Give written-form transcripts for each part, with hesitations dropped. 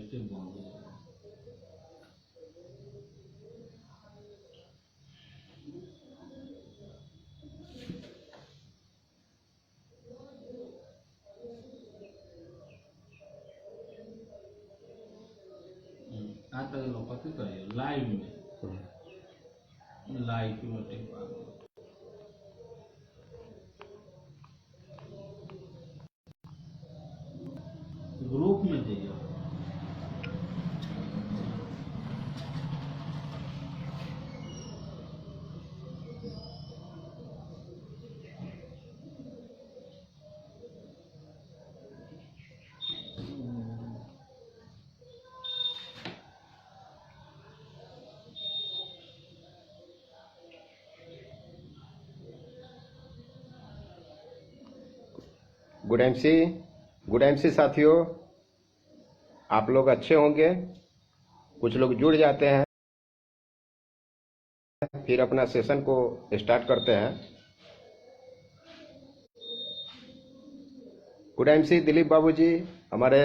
Negative bond हो जाएगा। आता लोग लाइव में लाइव में ग्रुप में जाइए। गुड एमसी साथियों, आप लोग अच्छे होंगे। कुछ लोग जुड़ जाते हैं, फिर अपना सेशन को स्टार्ट करते हैं। गुड एमसी दिलीप बाबूजी हमारे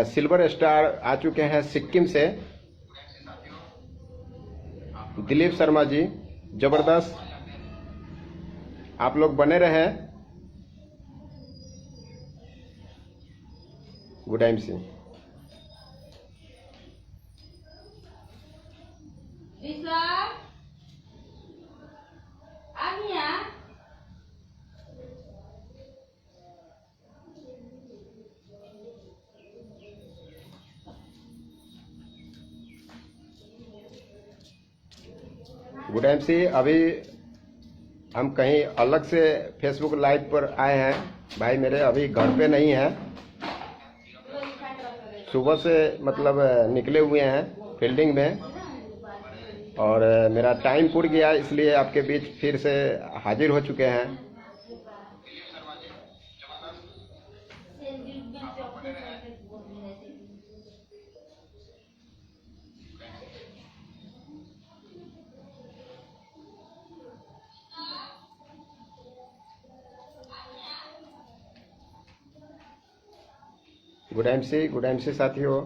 सिल्वर स्टार आ चुके हैं सिक्किम से। दिलीप शर्मा जी जबरदस्त, आप लोग बने रहे। गुड एमसी गुड एमसी अभी हम कहीं अलग से फेसबुक लाइव पर आए हैं। भाई मेरे अभी घर पे नहीं है, सुबह से मतलब निकले हुए हैं फील्डिंग में, और मेरा टाइम पूर गया, इसलिए आपके बीच फिर से हाजिर हो चुके हैं। गुड एमसी साथियों,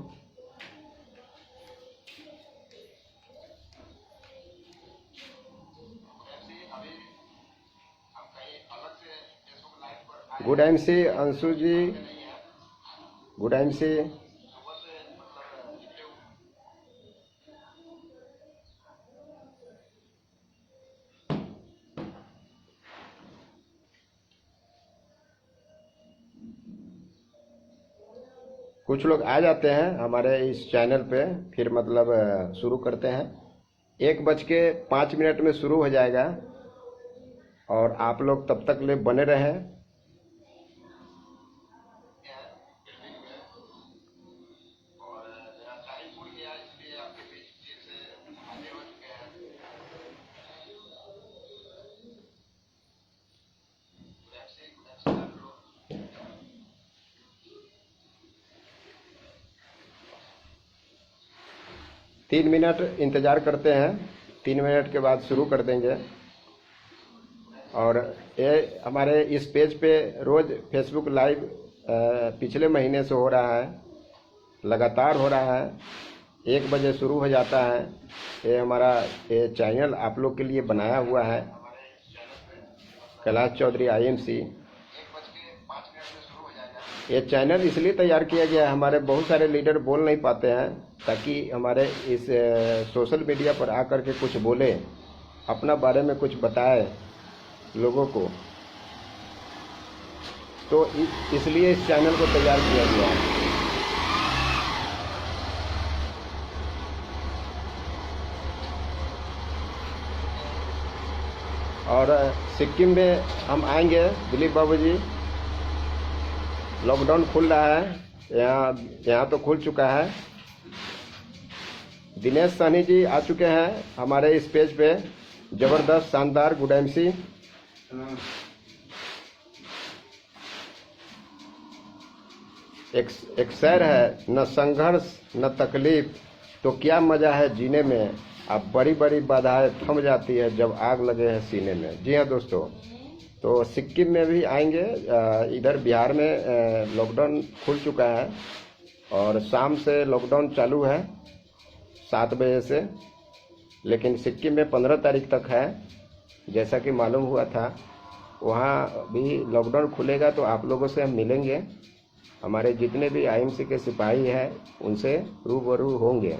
गुड एमसी अंशु जी, गुड एमसी कुछ लोग आ जाते हैं हमारे इस चैनल पे, फिर मतलब शुरू करते हैं। 1:05 में शुरू हो जाएगा, और आप लोग तब तक ले बने रहें। तीन मिनट इंतज़ार करते हैं, 3 मिनट के बाद शुरू कर देंगे। और ये हमारे इस पेज पे रोज़ फेसबुक लाइव पिछले महीने से हो रहा है, लगातार हो रहा है। 1 बजे शुरू हो जाता है। ये हमारा ये चैनल आप लोग के लिए बनाया हुआ है, कैलाश चौधरी IMC। ये चैनल इसलिए तैयार किया गया है, हमारे बहुत सारे लीडर बोल नहीं पाते हैं, ताकि हमारे इस सोशल मीडिया पर आकर के कुछ बोले, अपना बारे में कुछ बताए लोगों को। तो इसलिए इस चैनल को तैयार किया गया है। और सिक्किम में हम आएंगे दिलीप बाबू जी। लॉकडाउन खुल रहा है, यहाँ तो खुल चुका है। दिनेश साहनी जी आ चुके हैं हमारे इस पेज पे, जबरदस्त, शानदार। गुड एमसी एक शेर है, न संघर्ष न तकलीफ तो क्या मजा है जीने में, अब बड़ी बड़ी बाधाएं थम जाती है जब आग लगे है सीने में। जी हाँ दोस्तों, तो सिक्किम में भी आएंगे। इधर बिहार में लॉकडाउन खुल चुका है, और शाम से लॉकडाउन चालू है 7 बजे से, लेकिन सिक्किम में 15 तारीख तक है जैसा कि मालूम हुआ था। वहाँ भी लॉकडाउन खुलेगा तो आप लोगों से हम मिलेंगे। हमारे जितने भी आईएमसी के सिपाही हैं उनसे रूबरू होंगे।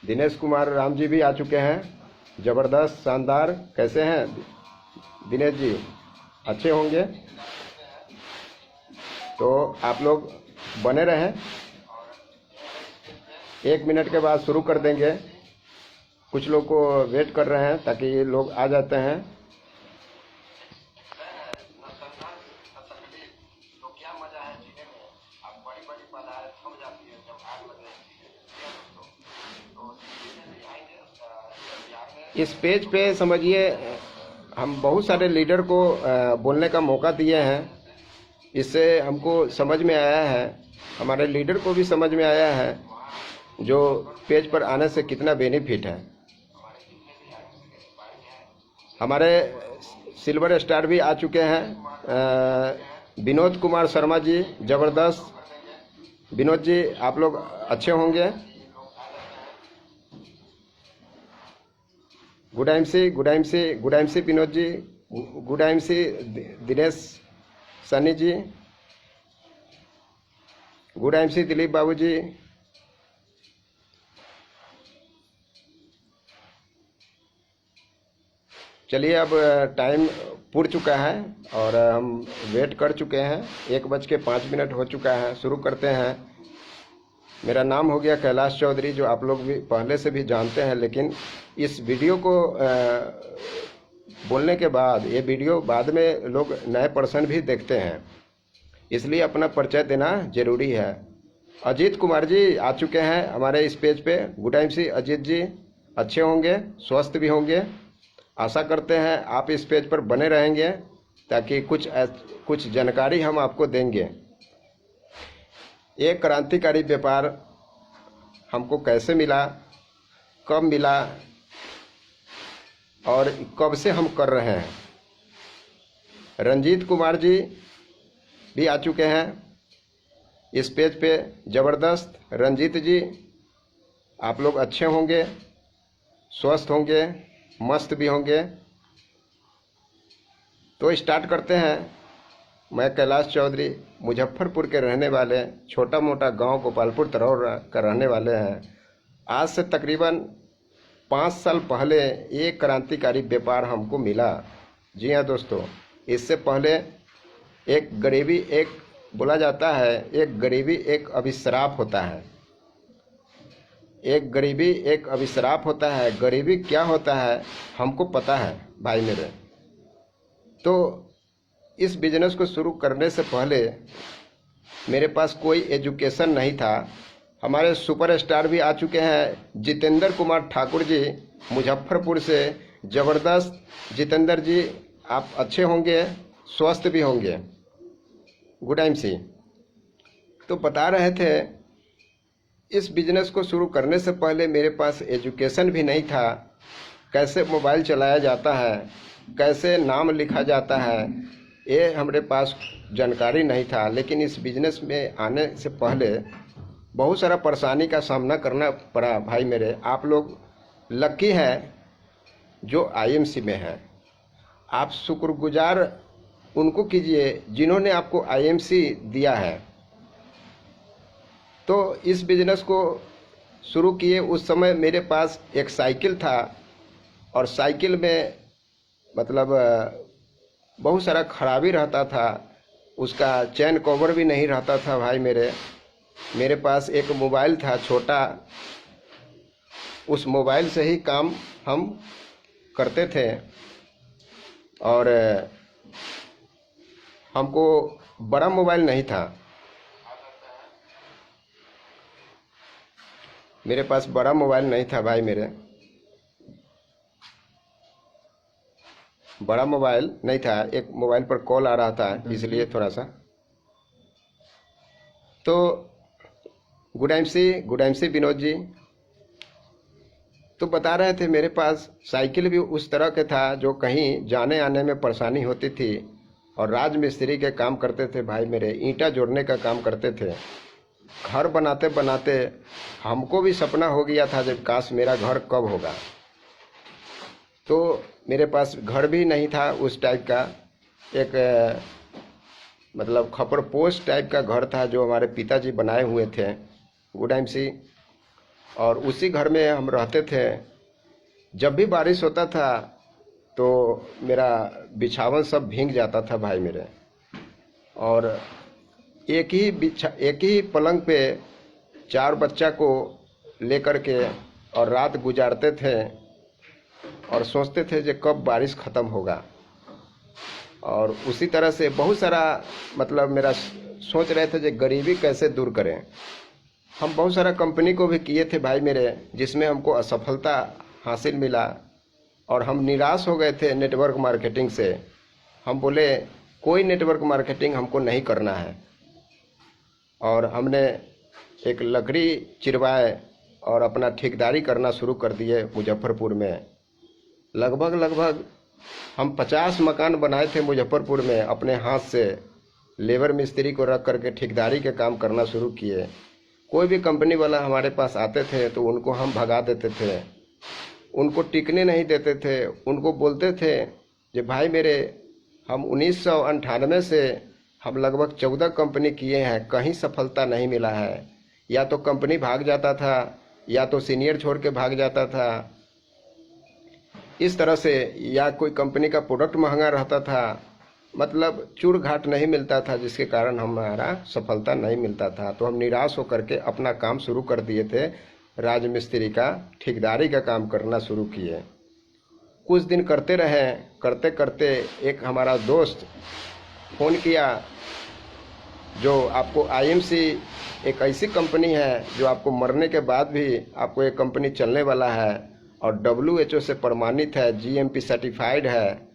दिनेश कुमार राम जी भी आ चुके हैं। ज़बरदस्त, शानदार। कैसे हैं दिनेश जी? अच्छे होंगे। तो आप लोग बने रहें, 1 मिनट के बाद शुरू कर देंगे। कुछ लोग को वेट कर रहे हैं ताकि ये लोग आ जाते हैं। इस पेज पे समझिए हम बहुत सारे लीडर को बोलने का मौका दिए हैं। इससे हमको समझ में आया है, हमारे लीडर को भी समझ में आया है जो पेज पर आने से कितना बेनिफिट है। हमारे सिल्वर स्टार भी आ चुके हैं। विनोद कुमार शर्मा जी, ज़बरदस्त। विनोद जी आप लोग अच्छे होंगे। Good MC Vinod ji, good MC Dinesh Sunny जी, गुड एमसी दिलीप बाबू जी। चलिए अब टाइम पूर चुका है और हम वेट कर चुके हैं। 1:05 हो चुका है। शुरू करते हैं। मेरा नाम हो गया कैलाश चौधरी, जो आप लोग भी पहले से भी जानते हैं, लेकिन इस वीडियो को बोलने के बाद ये वीडियो बाद में लोग नए पर्सन भी देखते हैं, इसलिए अपना परिचय देना जरूरी है। अजीत कुमार जी आ चुके हैं हमारे इस पेज पे। गुड टाइम सी अजीत जी, अच्छे होंगे, स्वस्थ भी होंगे। आशा करते हैं आप इस पेज पर बने रहेंगे ताकि कुछ जानकारी हम आपको देंगे। एक क्रांतिकारी व्यापार हमको कैसे मिला, कब मिला और कब से हम कर रहे हैं। रंजीत कुमार जी भी आ चुके हैं इस पेज पे। ज़बरदस्त रंजीत जी, आप लोग अच्छे होंगे, स्वस्थ होंगे, मस्त भी होंगे। तो स्टार्ट करते हैं। मैं कैलाश चौधरी, मुजफ्फरपुर के रहने वाले, छोटा मोटा गांव गोपालपुर तरौर का रहने वाले हैं। आज से तकरीबन 5 साल पहले एक क्रांतिकारी व्यापार हमको मिला। जी हाँ दोस्तों, इससे पहले एक गरीबी, एक बोला जाता है एक गरीबी एक अभिश्राप होता है। एक गरीबी एक अभिश्राप होता है। गरीबी क्या होता है हमको पता है भाई मेरे। तो इस बिजनेस को शुरू करने से पहले मेरे पास कोई एजुकेशन नहीं था। हमारे सुपरस्टार भी आ चुके हैं। जितेंद्र कुमार ठाकुर जी मुजफ्फरपुर से, ज़बरदस्त। जितेंद्र जी आप अच्छे होंगे, स्वस्थ भी होंगे। गुड टाइम सी। तो बता रहे थे इस बिजनेस को शुरू करने से पहले मेरे पास एजुकेशन भी नहीं था। कैसे मोबाइल चलाया जाता है, कैसे नाम लिखा जाता है, ये हमारे पास जानकारी नहीं था। लेकिन इस बिजनेस में आने से पहले बहुत सारा परेशानी का सामना करना पड़ा भाई मेरे। आप लोग लकी हैं जो आईएमसी में है। आप शुक्रगुजार उनको कीजिए जिन्होंने आपको आईएमसी दिया है। तो इस बिजनेस को शुरू किए उस समय मेरे पास एक साइकिल था और साइकिल में मतलब बहुत सारा खराबी रहता था। उसका चैन कवर भी नहीं रहता था भाई मेरे। मेरे पास एक मोबाइल था छोटा, उस मोबाइल से ही काम हम करते थे और हमको बड़ा मोबाइल नहीं था। मेरे पास बड़ा मोबाइल नहीं था भाई मेरे, बड़ा मोबाइल नहीं था। एक मोबाइल पर कॉल आ रहा था इसलिए थोड़ा सा। तो गुड एमसी विनोद जी तो बता रहे थे मेरे पास साइकिल भी उस तरह के था जो कहीं जाने आने में परेशानी होती थी। और राज मिस्त्री के काम करते थे भाई मेरे, ईंटा जोड़ने का काम करते थे। घर बनाते बनाते हमको भी सपना हो गया था जब काश मेरा घर कब होगा। तो मेरे पास घर भी नहीं था उस टाइप का, एक मतलब खपड़ पोस्ट टाइप का घर था जो हमारे पिताजी बनाए हुए थे गुडाइम सी, और उसी घर में हम रहते थे। जब भी बारिश होता था तो मेरा बिछावन सब भीग जाता था भाई मेरे, और एक ही पलंग पे 4 बच्चा को लेकर के और रात गुजारते थे और सोचते थे कि कब बारिश ख़त्म होगा। और उसी तरह से बहुत सारा मतलब मेरा सोच रहे थे कि गरीबी कैसे दूर करें। हम बहुत सारा कंपनी को भी किए थे भाई मेरे, जिसमें हमको असफलता हासिल मिला और हम निराश हो गए थे नेटवर्क मार्केटिंग से। हम बोले कोई नेटवर्क मार्केटिंग हमको नहीं करना है, और हमने एक लकड़ी चिरवाए और अपना ठेकेदारी करना शुरू कर दिए मुजफ्फरपुर में। लगभग हम 50 मकान बनाए थे मुजफ्फरपुर में अपने हाथ से। लेबर मिस्त्री को रख करके ठेकेदारी के काम करना शुरू किए। कोई भी कंपनी वाला हमारे पास आते थे तो उनको हम भगा देते थे, उनको टिकने नहीं देते थे। उनको बोलते थे कि भाई मेरे, हम 1998 से हम लगभग 14 कंपनी किए हैं, कहीं सफलता नहीं मिला है। या तो कंपनी भाग जाता था या तो सीनियर छोड़ के भाग जाता था, इस तरह से, या कोई कंपनी का प्रोडक्ट महंगा रहता था, मतलब चूर घाट नहीं मिलता था, जिसके कारण हमारा सफलता नहीं मिलता था। तो हम निराश होकर के अपना काम शुरू कर दिए थे, राजमिस्त्री का ठेकेदारी का काम करना शुरू किए। कुछ दिन करते रहे, करते करते एक हमारा दोस्त फ़ोन किया, जो आपको आईएमसी एक ऐसी कंपनी है जो आपको मरने के बाद भी आपको एक कंपनी चलने वाला है और WHO से प्रमाणित है, GMP सर्टिफाइड है,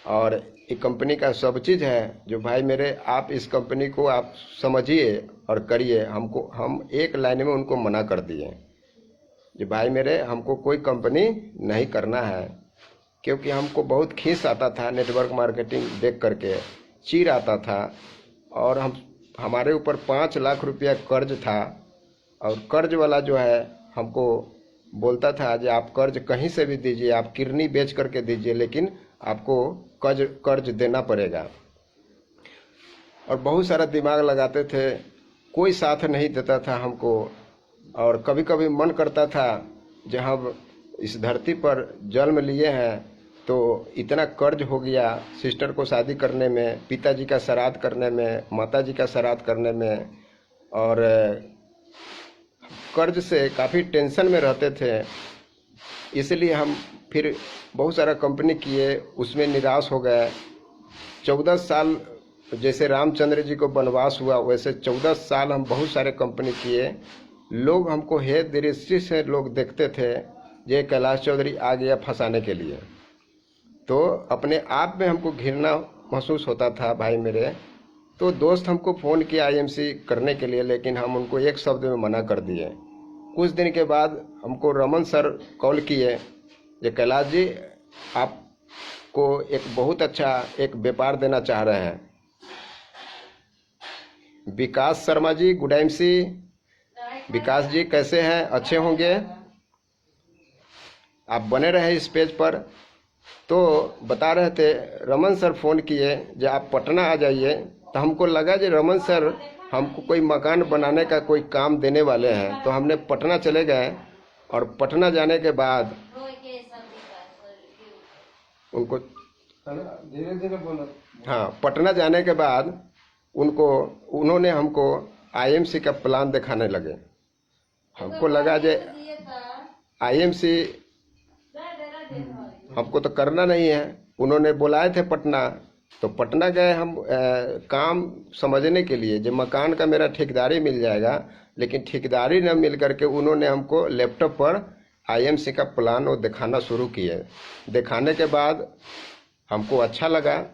और ये कंपनी का सब चीज़ है। जो भाई मेरे, आप इस कंपनी को आप समझिए और करिए। हम एक लाइन में उनको मना कर दिए कि भाई मेरे, हमको कोई कंपनी नहीं करना है, क्योंकि हमको बहुत खींच आता था नेटवर्क मार्केटिंग देख करके, चीर आता था। और हमारे ऊपर 5 लाख रुपया कर्ज था, और कर्ज वाला जो है हमको बोलता था कि आप कर्ज कहीं से भी दीजिए, आप किडनी बेच करके दीजिए, लेकिन आपको कर्ज देना पड़ेगा। और बहुत सारा दिमाग लगाते थे, कोई साथ नहीं देता था हमको। और कभी कभी मन करता था जब हम इस धरती पर जन्म लिए हैं तो इतना कर्ज हो गया, सिस्टर को शादी करने में, पिताजी का श्राद्ध करने में, माताजी का श्राद्ध करने में, और कर्ज से काफ़ी टेंशन में रहते थे। इसलिए हम फिर बहुत सारा कंपनी किए, उसमें निराश हो गए। 14 साल जैसे रामचंद्र जी को वनवास हुआ, वैसे 14 साल हम बहुत सारे कंपनी किए। लोग हमको हे दृष्टि से लोग देखते थे, ये कैलाश चौधरी आ गया फंसाने के लिए। तो अपने आप में हमको घृणा महसूस होता था भाई मेरे। तो दोस्त हमको फ़ोन किया आईएमसी करने के लिए, लेकिन हम उनको एक शब्द में मना कर दिए। कुछ दिन के बाद हमको रमन सर कॉल किए, ये कैलाश जी आपको एक बहुत अच्छा एक व्यापार देना चाह रहे हैं। विकास शर्मा जी, गुड एमसी। विकास जी कैसे हैं? अच्छे होंगे, आप बने रहे इस पेज पर। तो बता रहे थे, रमन सर फ़ोन किए जो आप पटना आ जाइए। तो हमको लगा कि रमन सर हमको कोई मकान बनाने का कोई काम देने वाले हैं। तो हमने पटना चले गए, और पटना जाने के बाद उनको धीरे धीरे बोलो। हाँ, पटना जाने के बाद उन्होंने हमको आईएमसी का प्लान दिखाने लगे। हमको लगा जे आईएमसी हमको तो करना नहीं है। उन्होंने बुलाए थे पटना, तो पटना गए हम काम समझने के लिए, जो मकान का मेरा ठेकेदारी मिल जाएगा। लेकिन ठेकेदारी न मिल करके उन्होंने हमको लैपटॉप पर आईएमसी का प्लान वो दिखाना शुरू किए। दिखाने के बाद हमको अच्छा लगा,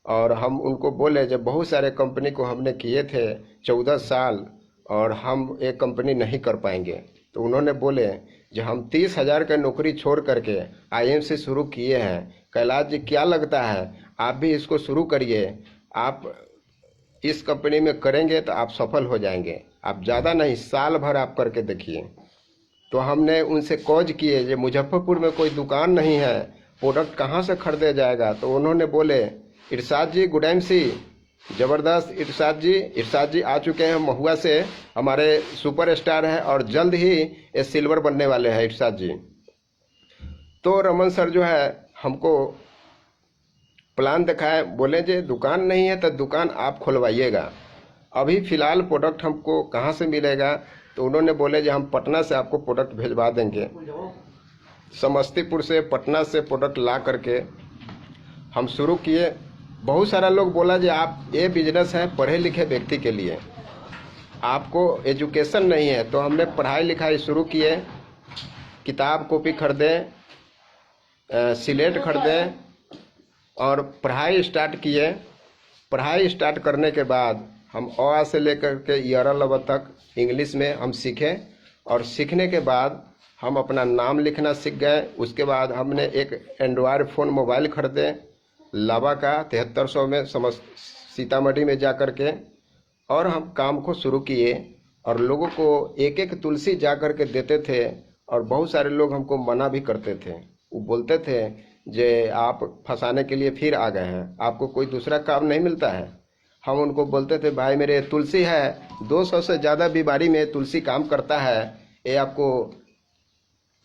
और हम उनको बोले, जब बहुत सारे कंपनी को हमने किए थे 14 साल और हम एक कंपनी नहीं कर पाएंगे। तो उन्होंने बोले, जो हम 30,000 का नौकरी छोड़ करके आईएमसी शुरू किए हैं, कैलाश जी क्या लगता है आप भी इसको शुरू करिए, आप इस कंपनी में करेंगे तो आप सफल हो जाएंगे। आप ज़्यादा नहीं, साल भर आप करके देखिए। तो हमने उनसे कॉज किए कि मुजफ्फरपुर में कोई दुकान नहीं है, प्रोडक्ट कहाँ से खरीदा जाएगा। तो उन्होंने बोले इरशाद जी गुड टाइम सी, ज़बरदस्त इरशाद जी आ चुके हैं महुआ से, हमारे सुपर स्टार हैं और जल्द ही ये सिल्वर बनने वाले हैं इरशाद जी। तो रमन सर जो है हमको प्लान दिखाए, बोले जी दुकान नहीं है तो दुकान आप खुलवाइएगा, अभी फ़िलहाल प्रोडक्ट हमको कहाँ से मिलेगा। तो उन्होंने बोले जी हम पटना से आपको प्रोडक्ट भिजवा देंगे। समस्तीपुर से पटना से प्रोडक्ट ला करके हम शुरू किए। बहुत सारा लोग बोला जी आप ये बिजनेस है पढ़े लिखे व्यक्ति के लिए, आपको एजुकेशन नहीं है। तो हमने पढ़ाई लिखाई शुरू किए, किताब कॉपी खरीदे, सिलेट खरीदे और पढ़ाई स्टार्ट किए। पढ़ाई स्टार्ट करने के बाद हम अ से लेकर के य तक इंग्लिश में हम सीखे और सीखने के बाद हम अपना नाम लिखना सीख गए। उसके बाद हमने एक एंड्रॉयड फ़ोन मोबाइल खरीदे लावा का 7300 में सीतामढ़ी में जा कर के, और हम काम को शुरू किए और लोगों को एक एक तुलसी जा कर के देते थे। और बहुत सारे लोग हमको मना भी करते थे, वो बोलते थे जे आप फंसाने के लिए फिर आ गए हैं, आपको कोई दूसरा काम नहीं मिलता है। हम उनको बोलते थे भाई मेरे तुलसी है, 200 से ज़्यादा बीमारी में तुलसी काम करता है, ये आपको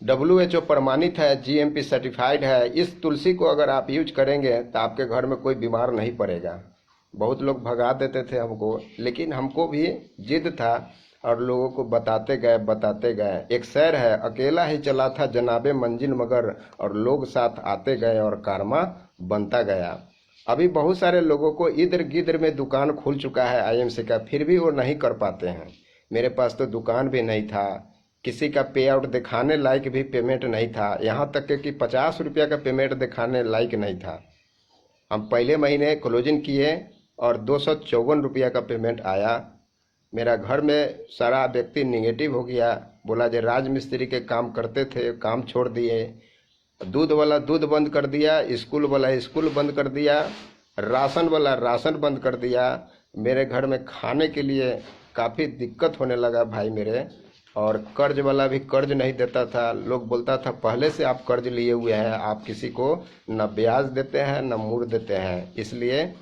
WHO प्रमाणित है, GMP सर्टिफाइड है। इस तुलसी को अगर आप यूज करेंगे तो आपके घर में कोई बीमार नहीं पड़ेगा। बहुत लोग भगा देते थे हमको, लेकिन हमको भी जिद था और लोगों को बताते गए। एक शेर है, अकेला ही चला था जनाबे मंजिल मगर, और लोग साथ आते गए और कारमा बनता गया। अभी बहुत सारे लोगों को इधर गिधर में दुकान खुल चुका है IMC का, फिर भी वो नहीं कर पाते हैं। मेरे पास तो दुकान भी नहीं था, किसी का पे आउट दिखाने लायक भी पेमेंट नहीं था, यहाँ तक कि 50 रुपया का पेमेंट दिखाने लायक नहीं था। हम पहले महीने क्लोजिंग किए और 254 रुपया का पेमेंट आया। मेरा घर में सारा व्यक्ति निगेटिव हो गया, बोला जो राज मिस्त्री के काम करते थे काम छोड़ दिए, दूध वाला दूध बंद कर दिया, स्कूल वाला स्कूल बंद कर दिया, राशन वाला राशन बंद कर दिया। मेरे घर में खाने के लिए काफ़ी दिक्कत होने लगा भाई मेरे। और कर्ज वाला भी कर्ज नहीं देता था, लोग बोलता था पहले से आप कर्ज लिए हुए हैं, आप किसी को न ब्याज देते हैं न मूर देते हैं, इसलिए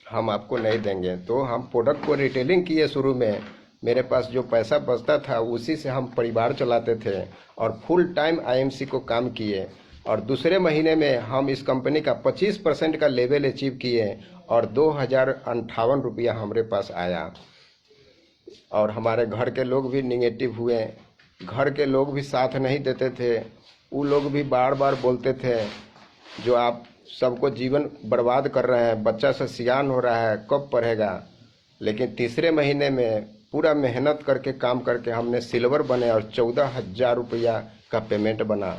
हम आपको नहीं देंगे। तो हम प्रोडक्ट को रिटेलिंग किए शुरू में, मेरे पास जो पैसा बचता था उसी से हम परिवार चलाते थे और फुल टाइम IMC को काम किए। और दूसरे महीने में हम इस कंपनी का 25% का लेवल अचीव किए और 2058 रुपया हमारे पास आया। और हमारे घर के लोग भी निगेटिव हुए, घर के लोग भी साथ नहीं देते थे, वो लोग भी बार बार बोलते थे जो आप सबको जीवन बर्बाद कर रहे हैं, बच्चा से सियान हो रहा है, कब पढ़ेगा। लेकिन तीसरे महीने में पूरा मेहनत करके काम करके हमने सिल्वर बने और 14,000 रुपया का पेमेंट बना।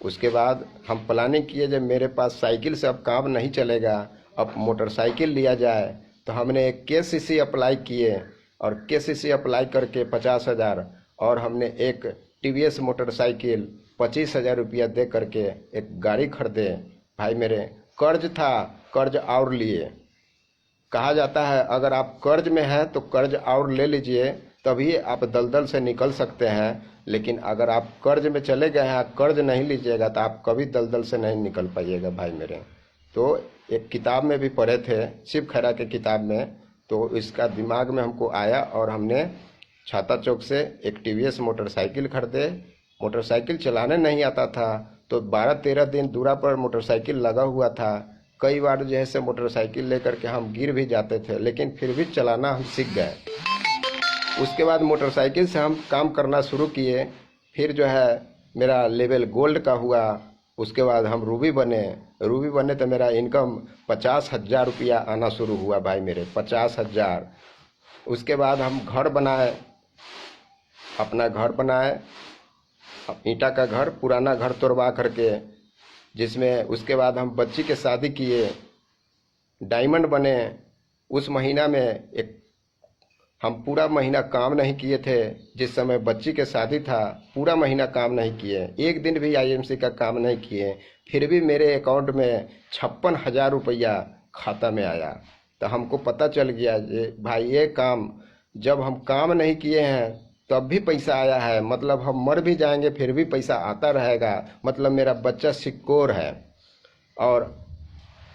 उसके बाद हम प्लानिंग किए जब मेरे पास साइकिल से अब काम नहीं चलेगा, अब मोटरसाइकिल लिया जाए। तो हमने एक KCC अप्लाई किए और KCC अप्लाई करके 50,000, और हमने एक TVS मोटरसाइकिल 25,000 रुपया दे करके एक गाड़ी खरीदे। भाई मेरे कर्ज था, कर्ज और लिए। कहा जाता है अगर आप कर्ज में हैं तो कर्ज और ले लीजिए, तभी आप दलदल से निकल सकते हैं। लेकिन अगर आप कर्ज में चले गए हैं, कर्ज नहीं लीजिएगा तो आप कभी दलदल से नहीं निकल पाइएगा भाई मेरे। तो एक किताब में भी पढ़े थे, शिव खैरा के किताब में, तो इसका दिमाग में हमको आया और हमने छाता चौक से एक TVS मोटरसाइकिल खरीदे। मोटरसाइकिल चलाने नहीं आता था तो 12-13 दिन दूरा पर मोटरसाइकिल लगा हुआ था। कई बार जैसे मोटरसाइकिल लेकर के हम गिर भी जाते थे, लेकिन फिर भी चलाना हम सीख गए। उसके बाद मोटरसाइकिल से हम काम करना शुरू किए। फिर जो है मेरा लेवल गोल्ड का हुआ। उसके बाद हम रूबी बने तो मेरा इनकम 50,000 रुपया आना शुरू हुआ भाई मेरे, 50,000। उसके बाद हम घर बनाए, अपना घर बनाए, ईंटा का घर, पुराना घर तोड़वा करके, जिसमें उसके बाद हम बच्ची के शादी किए, डायमंड बने। उस महीना में एक हम पूरा महीना काम नहीं किए थे, जिस समय बच्ची के शादी था पूरा महीना काम नहीं किए, एक दिन भी IMC का काम नहीं किए, फिर भी मेरे अकाउंट में 56,000 रुपया खाता में आया। तो हमको पता चल गया कि भाई ये काम जब हम काम नहीं किए हैं तब भी पैसा आया है, मतलब हम मर भी जाएंगे फिर भी पैसा आता रहेगा, मतलब मेरा बच्चा सिक्योर है। और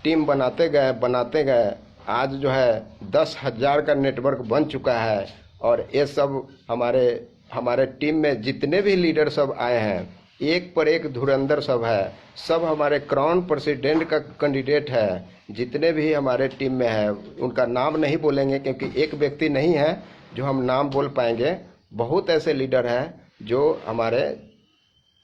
टीम बनाते गए आज जो है 10,000 का नेटवर्क बन चुका है। और ये सब हमारे टीम में जितने भी लीडर सब आए हैं, एक पर एक धुरंधर सब है, सब हमारे क्राउन प्रेसिडेंट का कैंडिडेट है। जितने भी हमारे टीम में है उनका नाम नहीं बोलेंगे क्योंकि एक व्यक्ति नहीं है जो हम नाम बोल पाएंगे। बहुत ऐसे लीडर हैं जो हमारे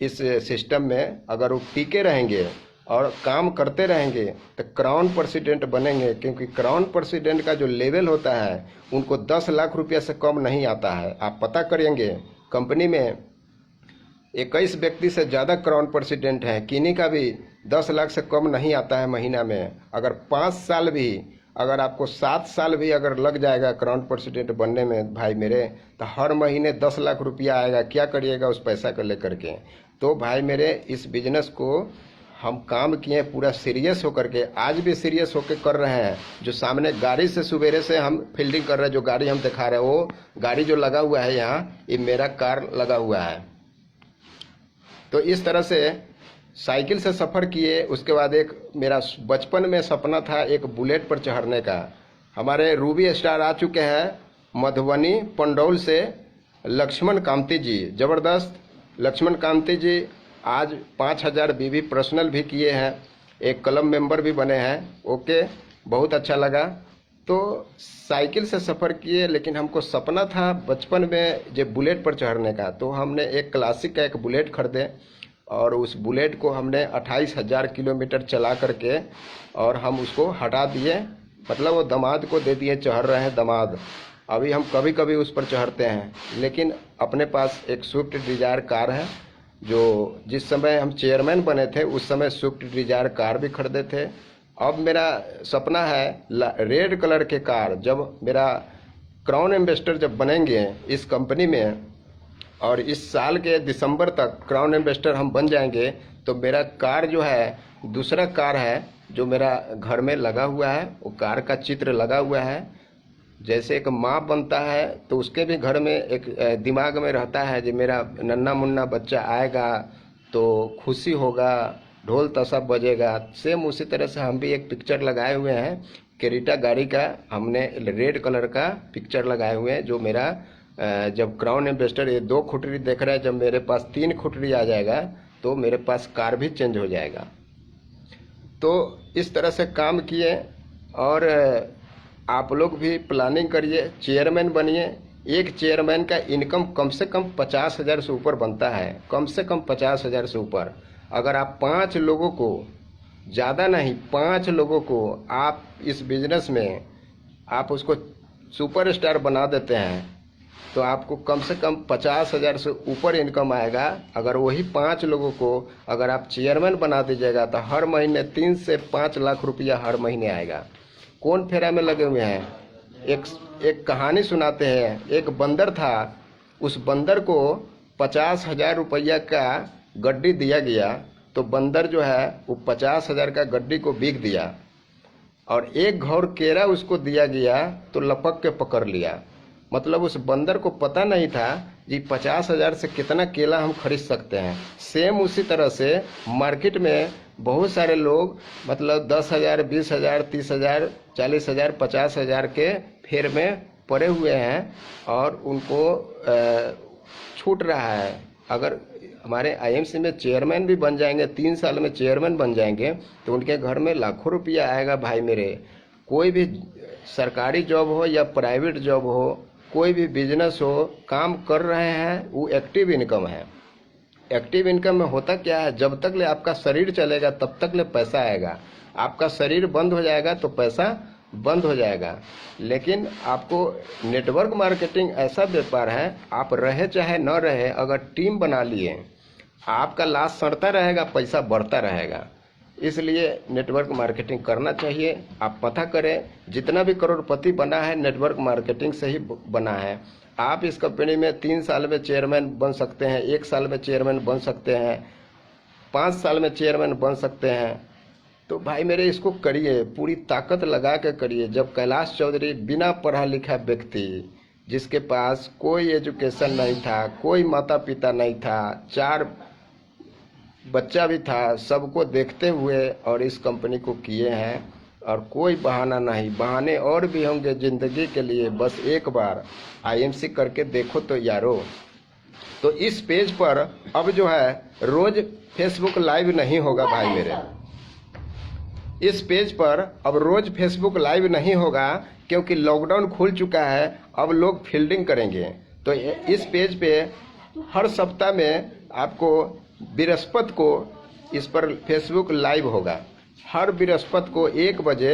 इस सिस्टम में अगर वो टिके रहेंगे और काम करते रहेंगे तो क्राउन प्रेसिडेंट बनेंगे, क्योंकि क्राउन प्रेसिडेंट का जो लेवल होता है उनको 10 लाख रुपया से कम नहीं आता है। आप पता करेंगे कंपनी में 21 व्यक्ति से ज़्यादा क्राउन प्रेसिडेंट हैं, किन्हीं का भी 10 लाख से कम नहीं आता है महीना में। अगर 5 साल भी, अगर आपको 7 साल भी अगर लग जाएगा क्राउन प्रेसिडेंट बनने में भाई मेरे, तो हर महीने 10 लाख रुपया आएगा। क्या करिएगा उस पैसा को लेकर के? तो भाई मेरे, इस बिजनेस को हम काम किए पूरा सीरियस होकर के, आज भी सीरियस होकर कर रहे हैं। जो सामने गाड़ी से सवेरे से हम फील्डिंग कर रहे हैं, जो गाड़ी हम दिखा रहे हैं वो गाड़ी जो लगा हुआ है यहाँ, ये मेरा कार लगा हुआ है। तो इस तरह से साइकिल से सफ़र किए। उसके बाद एक मेरा बचपन में सपना था एक बुलेट पर चढ़ने का। हमारे रूबी स्टार आ चुके हैं मधुबनी पंडौल से, लक्ष्मण कांति जी, ज़बरदस्त लक्ष्मण कांति जी आज 5,000 बीवी पर्सनल भी किए हैं, एक क्लब मेंबर भी बने हैं। ओके, बहुत अच्छा लगा। तो साइकिल से सफ़र किए, लेकिन हमको सपना था बचपन में जो बुलेट पर चढ़ने का। तो हमने एक क्लासिक का एक बुलेट खरीदे और उस बुलेट को हमने 28,000 किलोमीटर चला करके और हम उसको हटा दिए, मतलब वो दामाद को दे दिए, चढ़ रहे हैं दामाद। अभी हम कभी कभी उस पर चढ़ते हैं, लेकिन अपने पास एक स्विफ्ट डिज़ायर कार है, जो जिस समय हम चेयरमैन बने थे उस समय स्विफ्ट डिज़ायर कार भी खरीदे थे। अब मेरा सपना है रेड कलर के कार, जब मेरा क्राउन एम्बेसडर जब बनेंगे इस कंपनी में और इस साल के दिसंबर तक क्राउन एम्बेसडर हम बन जाएंगे, तो मेरा कार जो है, दूसरा कार है जो मेरा घर में लगा हुआ है, वो कार का चित्र लगा हुआ है। जैसे एक माँ बनता है तो उसके भी घर में एक दिमाग में रहता है कि मेरा नन्ना मुन्ना बच्चा आएगा तो खुशी होगा, ढोल तसा बजेगा। सेम उसी तरह से हम भी एक पिक्चर लगाए हुए हैं, क्रेटा गाड़ी का हमने रेड कलर का पिक्चर लगाए हुए हैं। जो मेरा जब क्राउन एम्बेसडर ये 2 खुटरी देख रहे हैं, जब मेरे पास 3 खुटरी आ जाएगा तो मेरे पास कार भी चेंज हो जाएगा। तो इस तरह से काम किए और आप लोग भी प्लानिंग करिए, चेयरमैन बनिए। एक चेयरमैन का इनकम कम से कम 50,000 से ऊपर बनता है, कम से कम 50,000 से ऊपर। अगर आप 5 लोगों को, ज़्यादा नहीं 5 लोगों को आप इस बिजनेस में आप उसको सुपरस्टार बना देते हैं तो आपको कम से कम 50,000 से ऊपर इनकम आएगा। अगर वही 5 लोगों को अगर आप चेयरमैन बना दीजिएगा तो हर महीने 3 से 5 लाख रुपया हर महीने आएगा। कौन फेरा में लगे हुए हैं? एक कहानी सुनाते हैं। एक बंदर था, उस बंदर को 50,000 रुपया का गड्डी दिया गया, तो बंदर जो है वो 50,000 का गड्डी को बिक दिया और एक घौर केरा उसको दिया गया तो लपक के पकड़ लिया। मतलब उस बंदर को पता नहीं था जी 50,000 से कितना केला हम खरीद सकते हैं। सेम उसी तरह से मार्केट में बहुत सारे लोग मतलब 10,000, 20,000, 30,000, 40,000, 50,000 के फेर में पड़े हुए हैं और उनको छूट रहा है। अगर हमारे आईएमसी में चेयरमैन भी बन जाएंगे, 3 साल में चेयरमैन बन जाएंगे तो उनके घर में लाखों रुपया आएगा। भाई मेरे, कोई भी सरकारी जॉब हो या प्राइवेट जॉब हो, कोई भी बिजनेस हो, काम कर रहे हैं वो एक्टिव इनकम है। एक्टिव इनकम में होता क्या है, जब तक ले आपका शरीर चलेगा तब तक ले पैसा आएगा। आपका शरीर बंद हो जाएगा तो पैसा बंद हो जाएगा। लेकिन आपको नेटवर्क मार्केटिंग ऐसा व्यापार है, आप रहे चाहे न रहे, अगर टीम बना लिए आपका लाश सड़ता रहेगा, पैसा बढ़ता रहेगा। इसलिए नेटवर्क मार्केटिंग करना चाहिए। आप पता करें, जितना भी करोड़पति बना है नेटवर्क मार्केटिंग से ही बना है। आप इस कंपनी में 3 साल में चेयरमैन बन सकते हैं, 1 साल में चेयरमैन बन सकते हैं, 5 साल में चेयरमैन बन सकते हैं। तो भाई मेरे इसको करिए, पूरी ताकत लगा के करिए। जब कैलाश चौधरी बिना पढ़ा लिखा व्यक्ति, जिसके पास कोई एजुकेशन नहीं था, कोई माता पिता नहीं था, 4 बच्चा भी था, सबको देखते हुए और इस कंपनी को किए हैं। और कोई बहाना नहीं, बहाने और भी होंगे ज़िंदगी के लिए, बस एक बार आईएमसी करके देखो तो यारो। तो इस पेज पर अब जो है रोज फेसबुक लाइव नहीं होगा भाई मेरे, इस पेज पर अब रोज फेसबुक लाइव नहीं होगा, क्योंकि लॉकडाउन खुल चुका है। अब लोग फील्डिंग करेंगे। तो इस पेज पे हर सप्ताह में आपको बृहस्पति को इस पर फेसबुक लाइव होगा। हर बृहस्पति को 1 बजे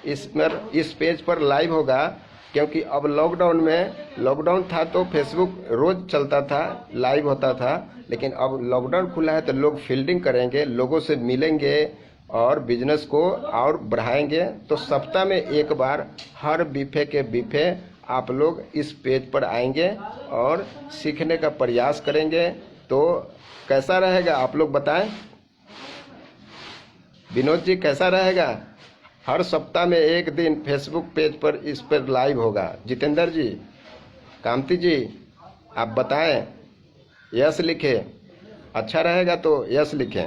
इस पेज पर लाइव होगा, क्योंकि अब लॉकडाउन था तो फेसबुक रोज चलता था, लाइव होता था। लेकिन अब लॉकडाउन खुला है तो लोग फील्डिंग करेंगे, लोगों से मिलेंगे और बिजनेस को और बढ़ाएंगे। तो सप्ताह में 1 बार हर बीफे के बीफे आप लोग इस पेज पर आएंगे और सीखने का प्रयास करेंगे। तो कैसा रहेगा आप लोग बताएं? विनोद जी कैसा रहेगा? हर सप्ताह में 1 दिन फेसबुक पेज पर इस पर लाइव होगा। जितेंद्र जी, कांति जी, आप बताएं, यस लिखें। अच्छा रहेगा तो यस लिखें।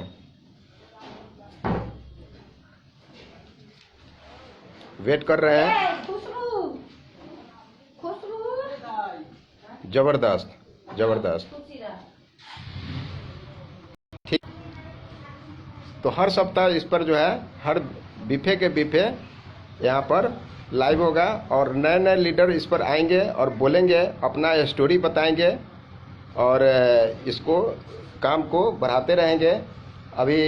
वेट कर रहे हैं। जबरदस्त जबरदस्त, ठीक। तो हर सप्ताह इस पर जो है हर बीफे के बीफे यहाँ पर लाइव होगा और नए नए लीडर इस पर आएंगे और बोलेंगे, अपना स्टोरी बताएंगे और इसको काम को बढ़ाते रहेंगे। अभी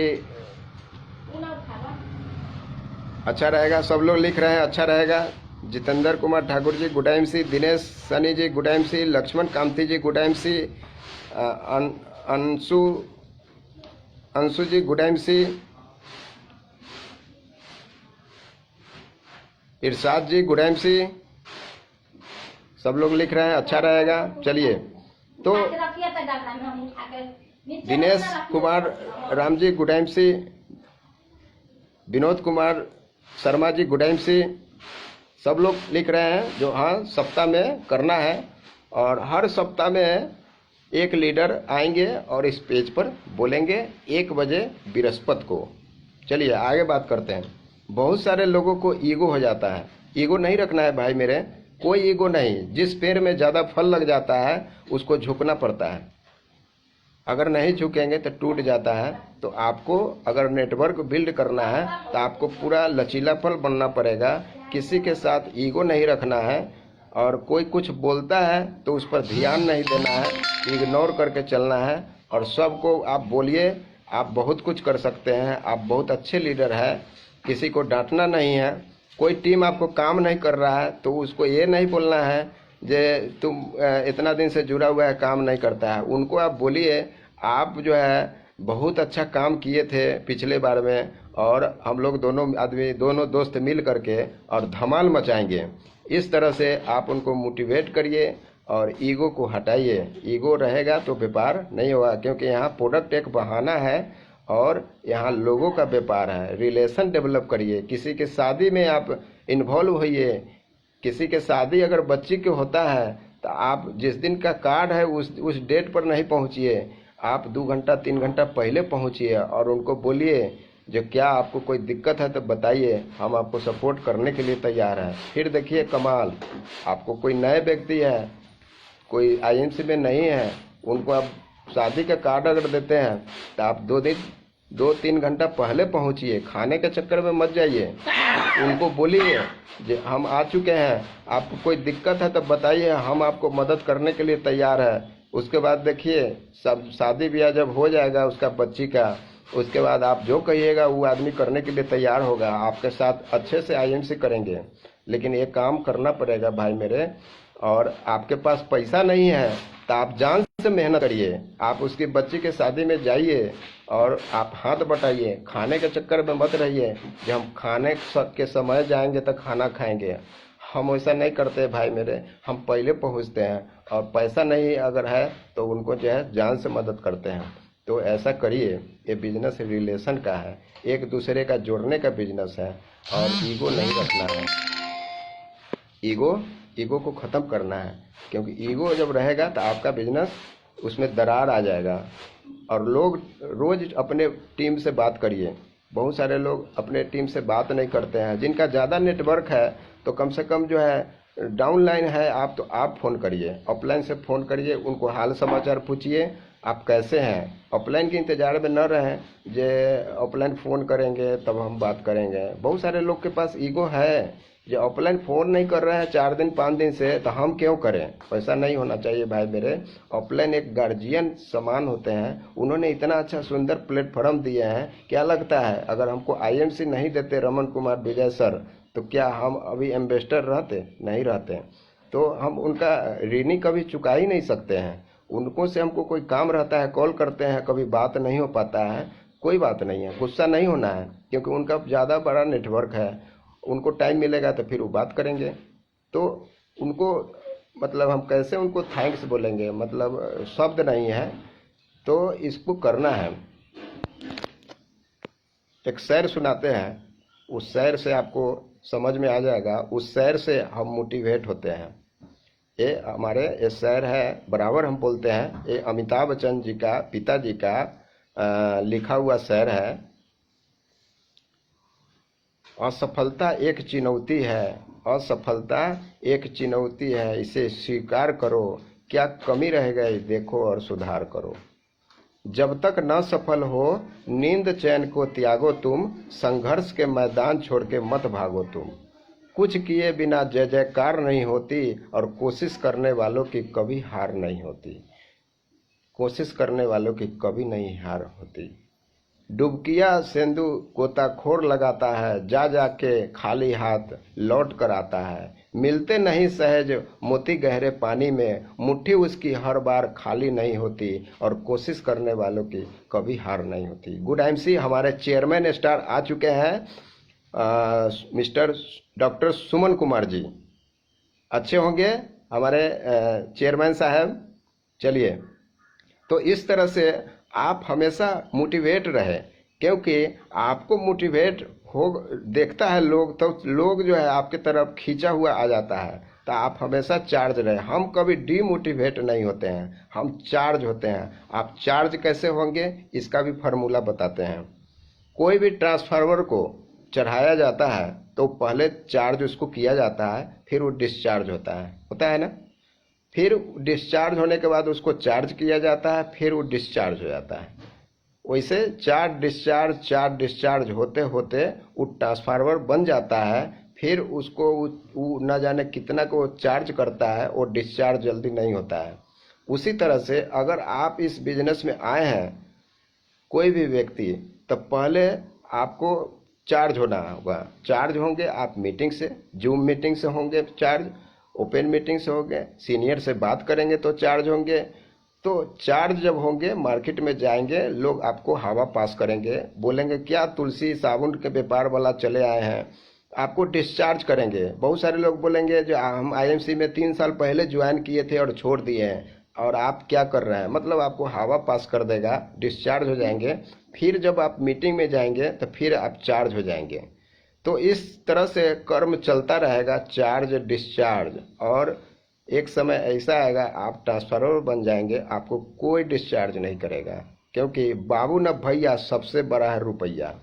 अच्छा रहेगा, सब लोग लिख रहे हैं अच्छा रहेगा। जितेंद्र कुमार ठाकुर जी गुड टाइम सी, दिनेश सनी जी गुड टाइम सी, लक्ष्मण कांति जी गुड टाइम सी, अंशु जी गुड टाइम सी, इरशाद जी गुड टाइम सी, सब लोग लिख रहे हैं अच्छा रहेगा। चलिए, तो दिनेश कुमार राम जी गुड टाइम सी, विनोद कुमार शर्मा जी गुड टाइम सी, सब लोग लिख रहे हैं जो हाँ सप्ताह में करना है। और हर सप्ताह में 1 लीडर आएंगे और इस पेज पर बोलेंगे 1 बजे बृहस्पति को। चलिए आगे बात करते हैं। बहुत सारे लोगों को ईगो हो जाता है। ईगो नहीं रखना है भाई मेरे, कोई ईगो नहीं। जिस पेड़ में ज़्यादा फल लग जाता है उसको झुकना पड़ता है, अगर नहीं झुकेंगे तो टूट जाता है। तो आपको अगर नेटवर्क बिल्ड करना है तो आपको पूरा लचीलापन बनना पड़ेगा। किसी के साथ ईगो नहीं रखना है और कोई कुछ बोलता है तो उस पर ध्यान नहीं देना है, इग्नोर करके चलना है। और सबको आप बोलिए, आप बहुत कुछ कर सकते हैं, आप बहुत अच्छे लीडर हैं। किसी को डांटना नहीं है। कोई टीम आपको काम नहीं कर रहा है तो उसको ये नहीं बोलना है जे तुम इतना दिन से जुड़ा हुआ है काम नहीं करता है। उनको आप बोलिए, आप जो है बहुत अच्छा काम किए थे पिछले बार में और हम लोग दोनों दोस्त मिल करके और धमाल मचाएंगे। इस तरह से आप उनको मोटिवेट करिए और ईगो को हटाइए। ईगो रहेगा तो व्यापार नहीं होगा, क्योंकि यहाँ प्रोडक्ट एक बहाना है और यहाँ लोगों का व्यापार है। रिलेशन डेवलप करिए, किसी के शादी में आप इन्वॉल्व होइए। किसी के शादी अगर बच्ची के होता है तो आप जिस दिन का कार्ड है उस डेट पर नहीं पहुँचिए, आप 2 घंटा 3 घंटा पहले पहुँचिए और उनको बोलिए जो क्या आपको कोई दिक्कत है तो बताइए, हम आपको सपोर्ट करने के लिए तैयार हैं। फिर देखिए कमाल, आपको कोई नए व्यक्ति है, कोई आईएमसी में नहीं है, उनको आप शादी का कार्ड अगर देते हैं तो आप 2-3 घंटा पहले पहुंचिए, खाने के चक्कर में मत जाइए। उनको बोलिए जो हम आ चुके हैं, आपको कोई दिक्कत है तो बताइए, हम आपको मदद करने के लिए तैयार है। उसके बाद देखिए सब शादी ब्याह जब हो जाएगा उसका बच्ची का, उसके बाद आप जो कहिएगा वो आदमी करने के लिए तैयार होगा, आपके साथ अच्छे से आईएमसी करेंगे। लेकिन ये काम करना पड़ेगा भाई मेरे। और आपके पास पैसा नहीं है तो आप जान से मेहनत करिए, आप उसकी बच्ची के शादी में जाइए और आप हाथ बटाइए। खाने के चक्कर में मत रहिए जब हम खाने के समय जाएंगे तो खाना खाएंगे। हम वैसा नहीं करते भाई मेरे, हम पहले पहुंचते हैं और पैसा नहीं अगर है तो उनको जो है जान से मदद करते हैं। तो ऐसा करिए, ये बिजनेस रिलेशन का है, एक दूसरे का जोड़ने का बिजनेस है, और ईगो नहीं रखना है। ईगो को ख़त्म करना है, क्योंकि ईगो जब रहेगा तो आपका बिजनेस उसमें दरार आ जाएगा। और लोग रोज़ अपने टीम से बात करिए, बहुत सारे लोग अपने टीम से बात नहीं करते हैं। जिनका ज़्यादा नेटवर्क है तो कम से कम जो है डाउनलाइन है, आप तो आप फ़ोन करिए, ऑफलाइन से फ़ोन करिए, उनको हाल समाचार पूछिए आप कैसे हैं। ऑफलाइन के इंतज़ार में न रहें जे ऑफलाइन फ़ोन करेंगे तब हम बात करेंगे। बहुत सारे लोग के पास ईगो है, जो ऑफलाइन फ़ोन नहीं कर रहे हैं 4 दिन 5 दिन से, तो हम क्यों करें। ऐसा नहीं होना चाहिए भाई मेरे। ऑफलाइन एक गार्जियन समान होते हैं, उन्होंने इतना अच्छा सुंदर प्लेटफॉर्म दिए हैं। क्या लगता है अगर हमको आईएमसी नहीं देते रमन कुमार विजय सर, तो क्या हम अभी एम्बेसडर रहते? नहीं रहते। तो हम उनका ऋणी कभी चुका ही नहीं सकते हैं। उनको से हमको कोई काम रहता है, कॉल करते हैं, कभी बात नहीं हो पाता है, कोई बात नहीं है, गुस्सा नहीं होना है, क्योंकि उनका ज़्यादा बड़ा नेटवर्क है। उनको टाइम मिलेगा तो फिर वो बात करेंगे। तो उनको मतलब हम कैसे उनको थैंक्स बोलेंगे, मतलब शब्द नहीं है। तो इसको करना है। एक शेर सुनाते हैं, उस शेर से आपको समझ में आ जाएगा। उस शेर से हम मोटिवेट होते हैं। ये हमारे ये शेर है, बराबर हम बोलते हैं। ये अमिताभ बच्चन जी का पिताजी का लिखा हुआ शेर है। असफलता एक चुनौती है, असफलता एक चुनौती है, इसे स्वीकार करो, क्या कमी रह गई देखो और सुधार करो। जब तक न सफल हो नींद चैन को त्यागो तुम, संघर्ष के मैदान छोड़ के मत भागो तुम। कुछ किए बिना जय जयकार नहीं होती, और कोशिश करने वालों की कभी हार नहीं होती। कोशिश करने वालों की कभी नहीं हार होती। डुबकिया सेंधु गोताखोर लगाता है, जा जा के खाली हाथ लौट कर आता है। मिलते नहीं सहज मोती गहरे पानी में, मुट्ठी उसकी हर बार खाली नहीं होती, और कोशिश करने वालों की कभी हार नहीं होती। गुड एमसी हमारे चेयरमैन स्टार आ चुके हैं, मिस्टर डॉक्टर सुमन कुमार जी। अच्छे होंगे हमारे चेयरमैन साहब। चलिए, तो इस तरह से आप हमेशा मोटिवेट रहे, क्योंकि आपको मोटिवेट हो देखता है लोग, तो लोग जो है आपके तरफ खींचा हुआ आ जाता है। तो आप हमेशा चार्ज रहे। हम कभी डीमोटिवेट नहीं होते हैं, हम चार्ज होते हैं। आप चार्ज कैसे होंगे इसका भी फार्मूला बताते हैं। कोई भी ट्रांसफार्मर को चढ़ाया जाता है तो पहले चार्ज उसको किया जाता है, फिर वो डिस्चार्ज होता है ना। फिर डिस्चार्ज होने के बाद उसको चार्ज किया जाता है, फिर वो डिस्चार्ज हो जाता है। वैसे चार्ज डिस्चार्ज होते होते वो ट्रांसफार्मर बन जाता है। फिर उसको वो न जाने कितना को चार्ज करता है, वो डिस्चार्ज जल्दी नहीं होता है। उसी तरह से अगर आप इस बिजनेस में आए हैं कोई भी व्यक्ति, तो पहले आपको चार्ज होना होगा। चार्ज होंगे आप मीटिंग से, जूम मीटिंग से होंगे चार्ज, ओपन मीटिंग से होंगे, सीनियर से बात करेंगे तो चार्ज होंगे। तो चार्ज जब होंगे मार्केट में जाएंगे, लोग आपको हवा पास करेंगे, बोलेंगे क्या तुलसी साबुन के व्यापार वाला चले आए हैं, आपको डिस्चार्ज करेंगे। बहुत सारे लोग बोलेंगे जो हम आईएमसी में 3 साल पहले ज्वाइन किए थे और छोड़ दिए हैं, और आप क्या कर रहे हैं, मतलब आपको हवा पास कर देगा, डिस्चार्ज हो जाएंगे। फिर जब आप मीटिंग में जाएंगे तो फिर आप चार्ज हो जाएंगे। तो इस तरह से कर्म चलता रहेगा, चार्ज डिस्चार्ज। और एक समय ऐसा आएगा आप ट्रांसफार्मर बन जाएंगे, आपको कोई डिस्चार्ज नहीं करेगा, क्योंकि बाबू न भैया सबसे बड़ा है रुपया।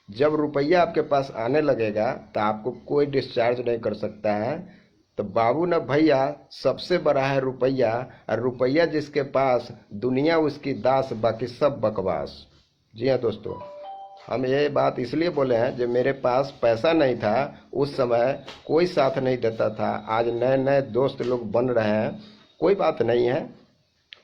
जब रुपया आपके पास आने लगेगा तो आपको कोई डिस्चार्ज नहीं कर सकता है। तो बाबू न भैया सबसे बड़ा है रुपया, और रुपया जिसके पास दुनिया उसकी दास, बाकी सब बकवास। जी हाँ दोस्तों, हम ये बात इसलिए बोले हैं जो मेरे पास पैसा नहीं था उस समय, कोई साथ नहीं देता था। आज नए नए दोस्त लोग बन रहे हैं, कोई बात नहीं है,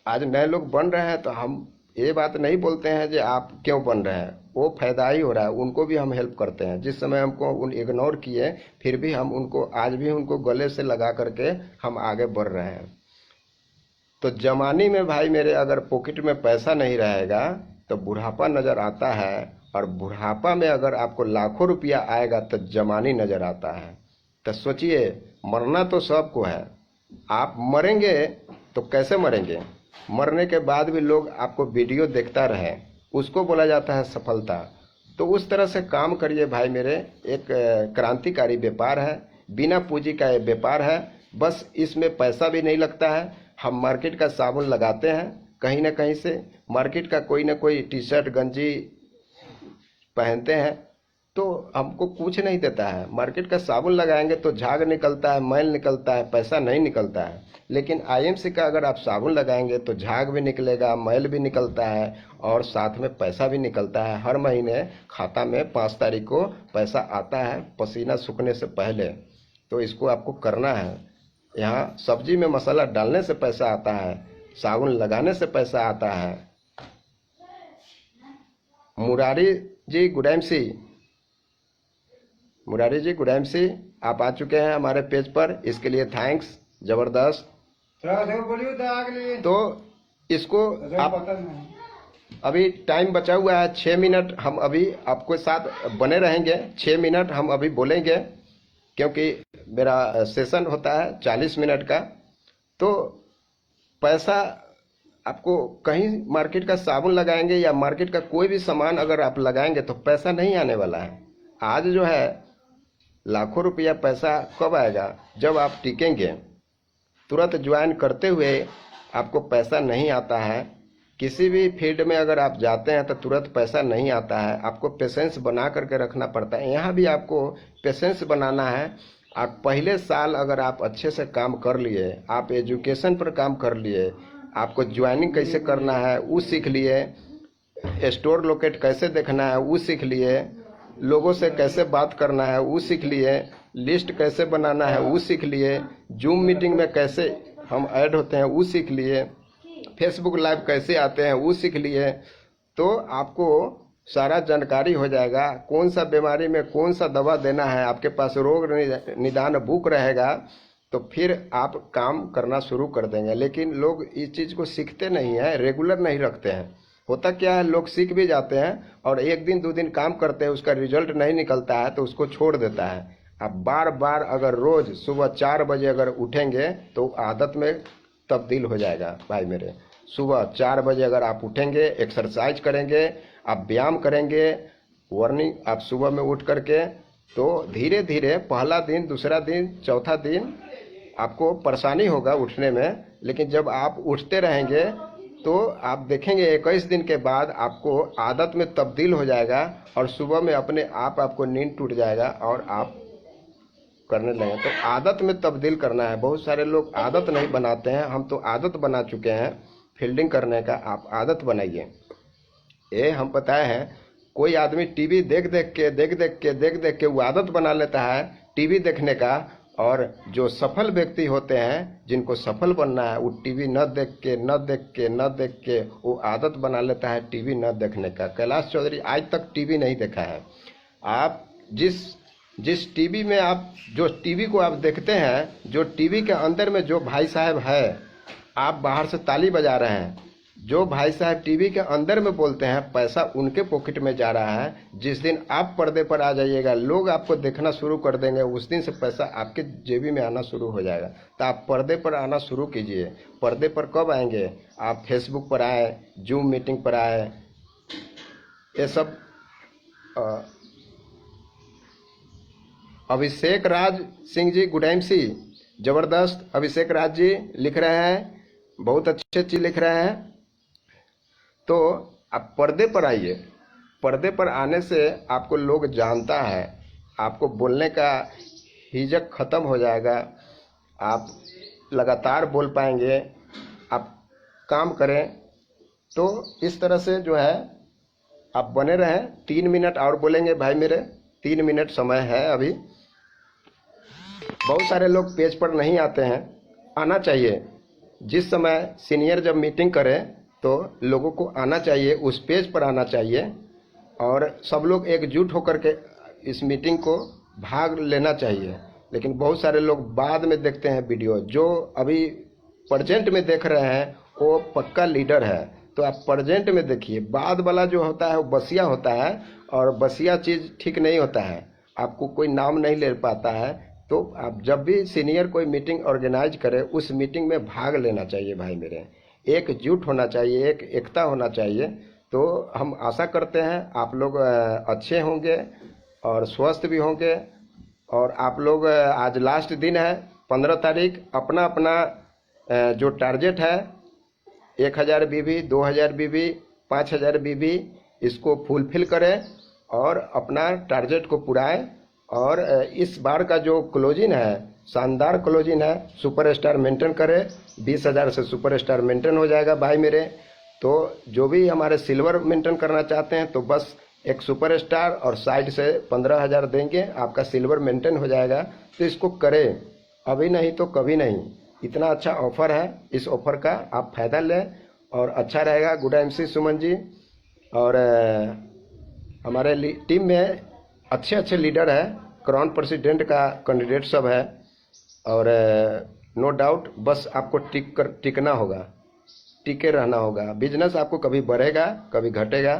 आज नए लोग बन रहे हैं तो हम ये बात नहीं बोलते हैं जो आप क्यों बन रहे हैं, वो फायदा ही हो रहा है, उनको भी हम हेल्प करते हैं। जिस समय हमको उन इग्नोर किए, फिर भी हम उनको आज भी उनको गले से लगा करके हम आगे बढ़ रहे हैं। तो जवानी में भाई मेरे अगर पॉकेट में पैसा नहीं रहेगा तो बुढ़ापा नज़र आता है, और बुढ़ापा में अगर आपको लाखों रुपया आएगा तो जवानी नज़र आता है। तो सोचिए, मरना तो सबको है, आप मरेंगे तो कैसे मरेंगे, मरने के बाद भी लोग आपको वीडियो देखता रहे, उसको बोला जाता है सफलता। तो उस तरह से काम करिए भाई मेरे। एक क्रांतिकारी व्यापार है, बिना पूंजी का ये व्यापार है। बस इसमें पैसा भी नहीं लगता है। हम मार्केट का साबुन लगाते हैं कहीं ना कहीं से, मार्केट का कोई ना कोई टी शर्ट गंजी पहनते हैं, तो हमको कुछ नहीं देता है। मार्केट का साबुन लगाएंगे तो झाग निकलता है, मैल निकलता है, पैसा नहीं निकलता है। लेकिन आईएमसी का अगर आप साबुन लगाएंगे तो झाग भी निकलेगा, मैल भी निकलता है और साथ में पैसा भी निकलता है। हर महीने खाता में 5 तारीख को पैसा आता है, पसीना सूखने से पहले। तो इसको आपको करना है। यहाँ सब्जी में मसाला डालने से पैसा आता है, साबुन लगाने से पैसा आता है। मुरारी जी गुडैमसी, मुरारी जी गुडैमसी, आप आ चुके हैं हमारे पेज पर, इसके लिए थैंक्स। जबरदस्त। तो इसको आप अभी टाइम बचा हुआ है 6 मिनट, हम अभी आपके साथ बने रहेंगे। 6 मिनट हम अभी बोलेंगे क्योंकि मेरा सेशन होता है 40 मिनट का। तो पैसा आपको कहीं मार्केट का साबुन लगाएंगे या मार्केट का कोई भी सामान अगर आप लगाएंगे तो पैसा नहीं आने वाला है। आज जो है लाखों रुपया पैसा कब आएगा? जब आप टिकेंगे। तुरंत ज्वाइन करते हुए आपको पैसा नहीं आता है। किसी भी फील्ड में अगर आप जाते हैं तो तुरंत पैसा नहीं आता है, आपको पेशेंस बना करके रखना पड़ता है। यहाँ भी आपको पेशेंस बनाना है। आप पहले साल अगर आप अच्छे से काम कर लिए, आप एजुकेशन पर काम कर लिए, आपको ज्वाइनिंग कैसे करना है वो सीख लिए, स्टोर लोकेट कैसे देखना है वो सीख लिए, लोगों से कैसे बात करना है वो सीख लिए, लिस्ट कैसे बनाना है वो सीख लिए, जूम मीटिंग में कैसे हम ऐड होते हैं वो सीख लिए, फेसबुक लाइव कैसे आते हैं वो सीख लिए। तो आपको सारा जानकारी हो जाएगा, कौन सा बीमारी में कौन सा दवा देना है, आपके पास रोग निदान बुक रहेगा। तो फिर आप काम करना शुरू कर देंगे। लेकिन लोग इस चीज़ को सीखते नहीं हैं, रेगुलर नहीं रखते हैं। होता क्या है, लोग सीख भी जाते हैं और 1 दिन 2 दिन काम करते हैं, उसका रिजल्ट नहीं निकलता है तो उसको छोड़ देता है। आप बार बार अगर रोज़ सुबह 4 बजे अगर उठेंगे तो आदत में तब्दील हो जाएगा भाई मेरे। सुबह 4 बजे अगर आप उठेंगे, एक्सरसाइज करेंगे, आप व्यायाम करेंगे, वार्निंग आप सुबह में उठ करके, तो धीरे धीरे पहला दिन, दूसरा दिन, चौथा दिन आपको परेशानी होगा उठने में। लेकिन जब आप उठते रहेंगे तो आप देखेंगे 21 दिन के बाद आपको आदत में तब्दील हो जाएगा और सुबह में अपने आप आपको नींद टूट जाएगा और आप करने लगे। तो आदत में तब्दील करना है। बहुत सारे लोग आदत नहीं बनाते हैं, हम तो आदत बना चुके हैं फील्डिंग करने का। आप आदत बनाइए। ये हम पता है, कोई आदमी टीवी देख देख के वो आदत बना लेता है टीवी देखने का। और जो सफल व्यक्ति होते हैं, जिनको सफल बनना है, वो टीवी न देख के वो आदत बना लेता है टीवी न देखने का। कैलाश चौधरी आज तक टीवी नहीं देखा है। आप जिस टीवी में आप जो टीवी को आप देखते हैं, जो टीवी के अंदर में जो भाई साहब है, आप बाहर से ताली बजा रहे हैं, जो भाई साहब टीवी के अंदर में बोलते हैं, पैसा उनके पॉकेट में जा रहा है। जिस दिन आप पर्दे पर आ जाइएगा, लोग आपको देखना शुरू कर देंगे, उस दिन से पैसा आपके जेबी में आना शुरू हो जाएगा। तो आप पर्दे पर आना शुरू कीजिए। पर्दे पर कब आएंगे? आप फेसबुक पर आए, जूम मीटिंग पर आए, ये सब। अभिषेक राज सिंह जी गुडैमसी, जबरदस्त। अभिषेक राज जी लिख रहे हैं, बहुत अच्छे चीज लिख रहे हैं। तो आप पर्दे पर आइए। पर्दे पर आने से आपको लोग जानता है, आपको बोलने का हिचक खत्म हो जाएगा, आप लगातार बोल पाएंगे, आप काम करें। तो इस तरह से जो है आप बने रहें। 3 मिनट और बोलेंगे भाई मेरे, 3 मिनट समय है अभी। बहुत सारे लोग पेज पर नहीं आते हैं, आना चाहिए। जिस समय सीनियर जब मीटिंग करें तो लोगों को आना चाहिए, उस पेज पर आना चाहिए और सब लोग एकजुट होकर के इस मीटिंग को भाग लेना चाहिए। लेकिन बहुत सारे लोग बाद में देखते हैं वीडियो। जो अभी प्रेजेंट में देख रहे हैं वो पक्का लीडर है, तो आप प्रेजेंट में देखिए। बाद वाला जो होता है वो बसिया होता है और बसिया चीज़ ठीक नहीं होता है, आपको कोई नाम नहीं ले पाता है। तो आप जब भी सीनियर कोई मीटिंग ऑर्गेनाइज करे, उस मीटिंग में भाग लेना चाहिए भाई मेरे। एकजुट होना चाहिए, एक एकता होना चाहिए। तो हम आशा करते हैं आप लोग अच्छे होंगे और स्वस्थ भी होंगे। और आप लोग आज लास्ट दिन है 15 तारीख, अपना अपना जो टारगेट है 1000 बीबी, 2000 बीबी, 5000 बीबी, इसको फुलफिल करें और अपना टारगेट को पुराएं। और इस बार का जो क्लोजिंग है शानदार क्लोजिंग है, सुपरस्टार मेंटेन करें। 20,000 से सुपरस्टार मेंटेन हो जाएगा भाई मेरे। तो जो भी हमारे सिल्वर मेंटेन करना चाहते हैं तो बस एक सुपरस्टार और साइड से 15,000 देंगे, आपका सिल्वर मेंटेन हो जाएगा। तो इसको करें, अभी नहीं तो कभी नहीं। इतना अच्छा ऑफर है, इस ऑफर का आप फायदा लें और अच्छा रहेगा। Good MC Suman ji. और हमारे टीम में अच्छे अच्छे लीडर हैं, क्राउन प्रेसिडेंट का कैंडिडेट सब है। और नो डाउट बस आपको टिकना होगा, टिके रहना होगा। बिजनेस आपको कभी बढ़ेगा कभी घटेगा,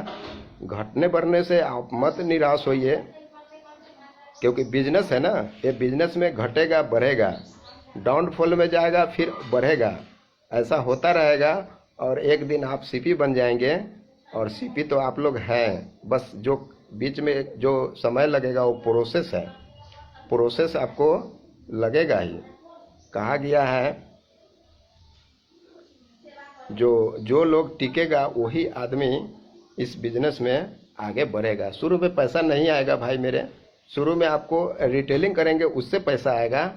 घटने बढ़ने से आप मत निराश होइए, क्योंकि बिजनेस है ना, ये बिजनेस में घटेगा बढ़ेगा, डाउनफॉल में जाएगा फिर बढ़ेगा, ऐसा होता रहेगा। और एक दिन आप CP बन जाएंगे। और CP तो आप लोग हैं, बस जो बीच में जो समय लगेगा वो प्रोसेस है, प्रोसेस आपको लगेगा ही। कहा गया है जो लोग टिकेगा वही आदमी इस बिजनेस में आगे बढ़ेगा। शुरू में पैसा नहीं आएगा भाई मेरे, शुरू में आपको रिटेलिंग करेंगे उससे पैसा आएगा।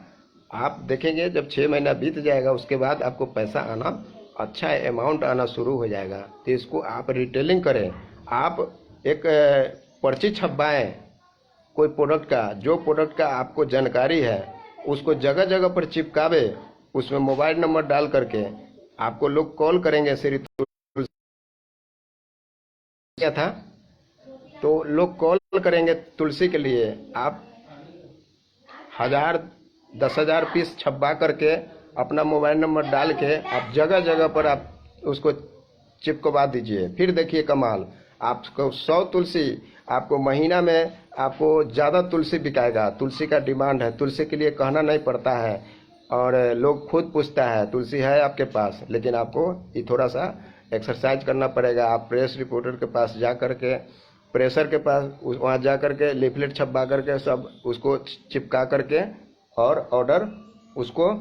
आप देखेंगे जब 6 महीना बीत जाएगा उसके बाद आपको पैसा आना, अच्छा अमाउंट आना शुरू हो जाएगा। तो इसको आप रिटेलिंग करें, आप एक पर्ची छपवाएं कोई प्रोडक्ट का, जो प्रोडक्ट का आपको जानकारी है उसको जगह जगह पर चिपकावे, उसमें मोबाइल नंबर डाल करके आपको लोग कॉल करेंगे। श्री क्या था तो लोग कॉल करेंगे तुलसी के लिए, आप 1000 10,000 पीस छपवा करके अपना मोबाइल नंबर डाल के आप जगह जगह पर आप उसको चिपकवा दीजिए। फिर देखिए कमाल, आपको 100 तुलसी आपको महीना में आपको ज़्यादा तुलसी बिकाएगा। तुलसी का डिमांड है, तुलसी के लिए कहना नहीं पड़ता है और लोग खुद पूछता है तुलसी है आपके पास। लेकिन आपको ये थोड़ा सा एक्सरसाइज करना पड़ेगा। आप प्रेस रिपोर्टर के पास जा कर के, प्रेशर के पास वहाँ जा कर के लीफलेट छपवा करके सब उसको चिपका करके और उसको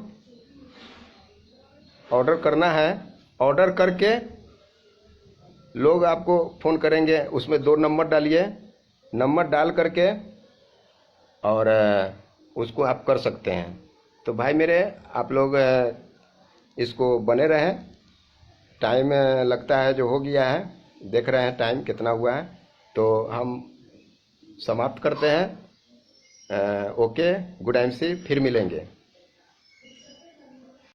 ऑर्डर करना है। ऑर्डर करके लोग आपको फ़ोन करेंगे, उसमें 2 नंबर डालिए, नंबर डाल करके और उसको आप कर सकते हैं। तो भाई मेरे आप लोग इसको बने रहें। टाइम लगता है जो हो गया है, देख रहे हैं टाइम कितना हुआ है, तो हम समाप्त करते हैं। ओके, गुड MC, फिर मिलेंगे।